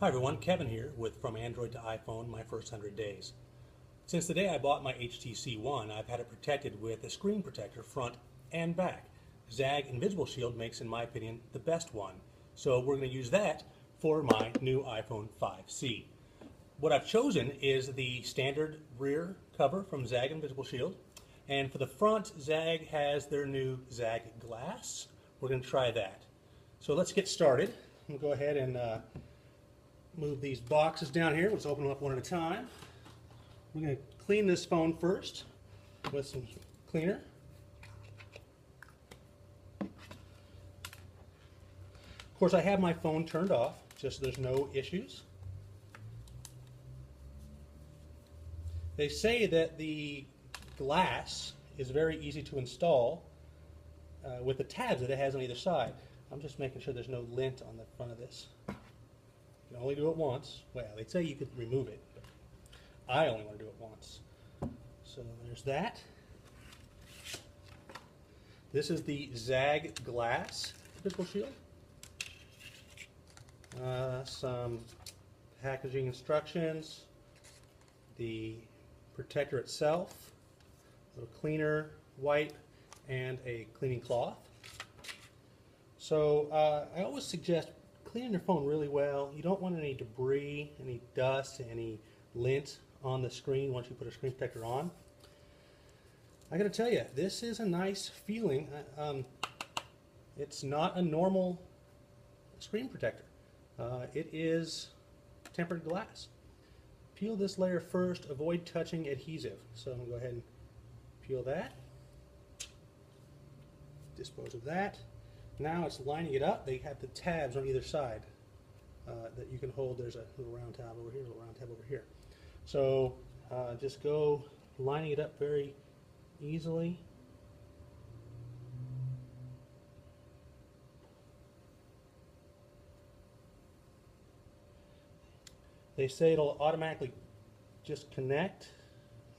Hi everyone, Kevin here with From Android to iPhone, my first 100 days. Since the day I bought my HTC One, I've had it protected with a screen protector front and back. Zagg InvisibleShield makes, in my opinion, the best one. So we're going to use that for my new iPhone 5C. What I've chosen is the standard rear cover from Zagg InvisibleShield. And for the front, Zagg has their new Zagg Glass. We're going to try that. So let's get started. I'm going to go ahead and move these boxes down here. Let's open them up one at a time. We're going to clean this phone first with some cleaner. Of course, I have my phone turned off, just so there's no issues. They say that the glass is very easy to install with the tabs that it has on either side. I'm just making sure there's no lint on the front of this. You can only do it once. Well, they say you could remove it, but I only want to do it once. So there's that. This is the Zagg Glass InvisibleShield. Some packaging instructions, the protector itself, a little cleaner, wipe, and a cleaning cloth. So I always suggest cleaning your phone really well. You don't want any debris, any dust, any lint on the screen once you put a screen protector on. I gotta tell you, this is a nice feeling. It's not a normal screen protector. It is tempered glass. Peel this layer first, avoid touching adhesive. So I'm gonna go ahead and peel that. Dispose of that. Now it's lining it up. They have the tabs on either side that you can hold. There's a little round tab over here, a little round tab over here. So just go lining it up very easily. They say it'll automatically just connect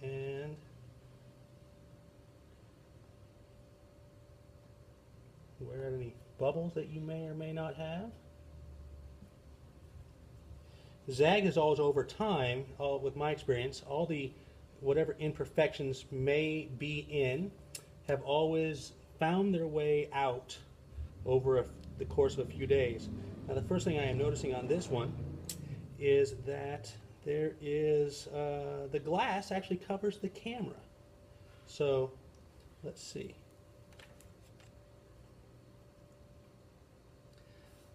and wear out any bubbles that you may or may not have. Zagg is always, over time, with my experience, all the whatever imperfections may be in have always found their way out over the course of a few days. Now the first thing I am noticing on this one is that there is the glass actually covers the camera. So let's see.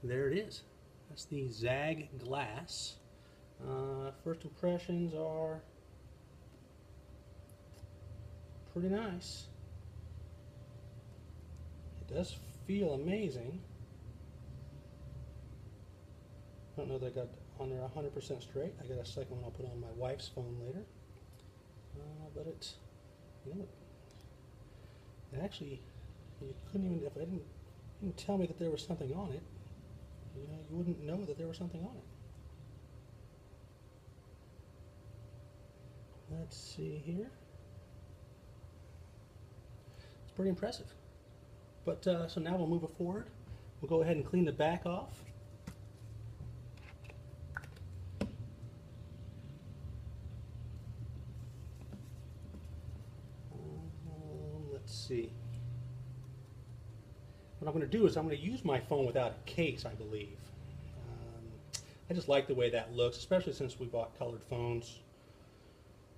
There it is. That's the Zagg Glass. First impressions are pretty nice. It does feel amazing. I don't know that I got on there 100% straight. I got a second one I'll put on my wife's phone later. But it, you know, it actually, you couldn't even, if I didn't tell me that there was something on it, you know, you wouldn't know that there was something on it. Let's see here. It's pretty impressive. But so now we'll move it forward. We'll go ahead and clean the back off. Let's see. What I'm going to do is I'm going to use my phone without a case, I believe. I just like the way that looks, especially since we bought colored phones.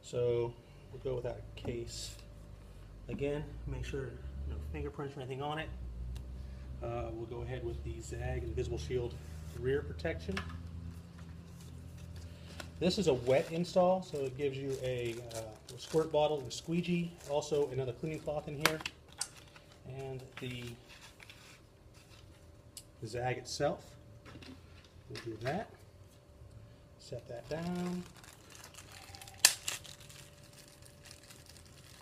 So we'll go without a case. Again, make sure no fingerprints or anything on it. We'll go ahead with the Zagg InvisibleShield rear protection. This is a wet install, so it gives you a squirt bottle and a squeegee, also another cleaning cloth in here, and the Zagg itself. We'll do that. Set that down.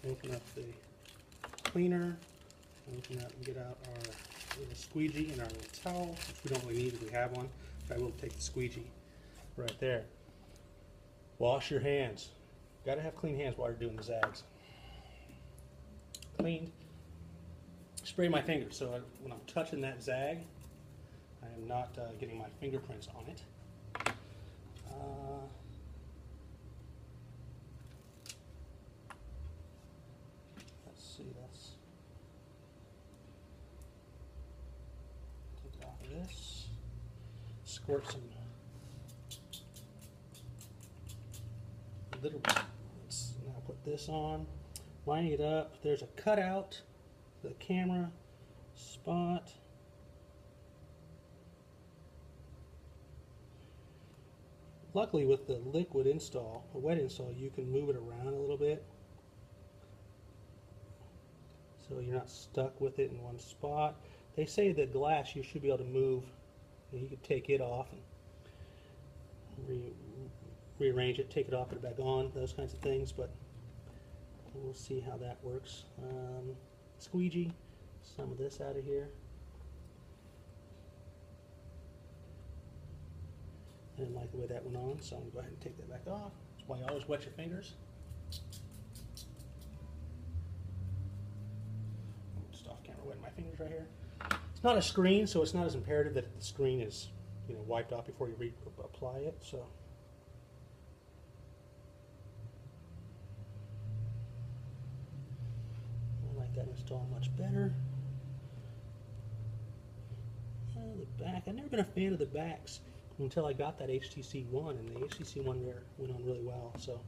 Open up the cleaner. Open up and get out our little squeegee and our little towel, which we don't really need if we have one, but I will take the squeegee right there. Wash your hands. Got to have clean hands while you're doing the Zaggs. Cleaned. Spray my fingers so when I'm touching that Zagg, I am not getting my fingerprints on it. this. Squirt some little. Let's now put this on. Line it up. There's a cutout for the camera spot. Luckily, with the liquid install, a wet install, you can move it around a little bit, so you're not stuck with it in one spot. They say the glass you should be able to move. You can take it off and rearrange it, take it off, put it back on, those kinds of things, but we'll see how that works. Squeegee some of this out of here. I didn't like the way that went on, so I'm going to go ahead and take that back off. That's why you always wet your fingers. Just off camera, wetting my fingers right here. It's not a screen, so it's not as imperative that the screen is, wiped off before you apply it. So I like that install much better. The back, I've never been a fan of the backs until I got that HTC One, and the HTC One there went on really well. So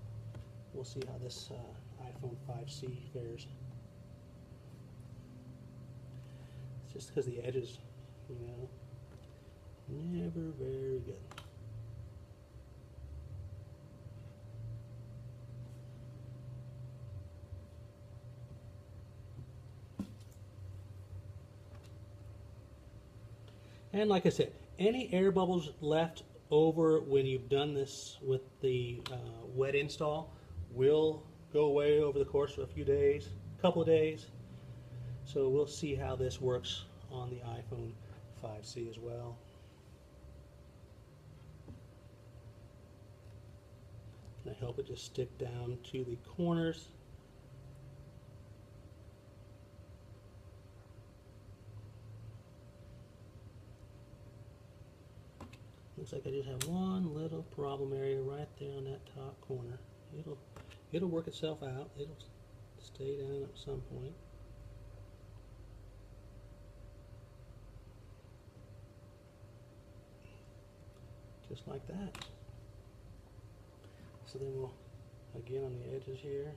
we'll see how this iPhone 5C fares. It's just because the edges, never very good. And like I said, any air bubbles left over when you've done this with the wet install will go away over the course of a few days, a couple of days. So we'll see how this works on the iPhone 5C as well. And I help it just stick down to the corners. Looks like I just have one little problem area right there on that top corner. It'll work itself out. It'll stay down at some point. Just like that. So then we'll, again on the edges here,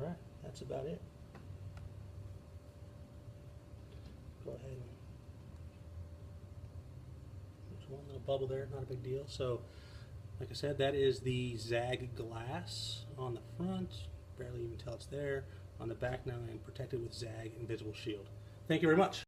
alright, that's about it. Go ahead and, there's one little bubble there, not a big deal. So, like I said, that is the Zagg glass on the front. Barely even tell it's there. On the back now I am protected with Zagg InvisibleShield. Thank you very much.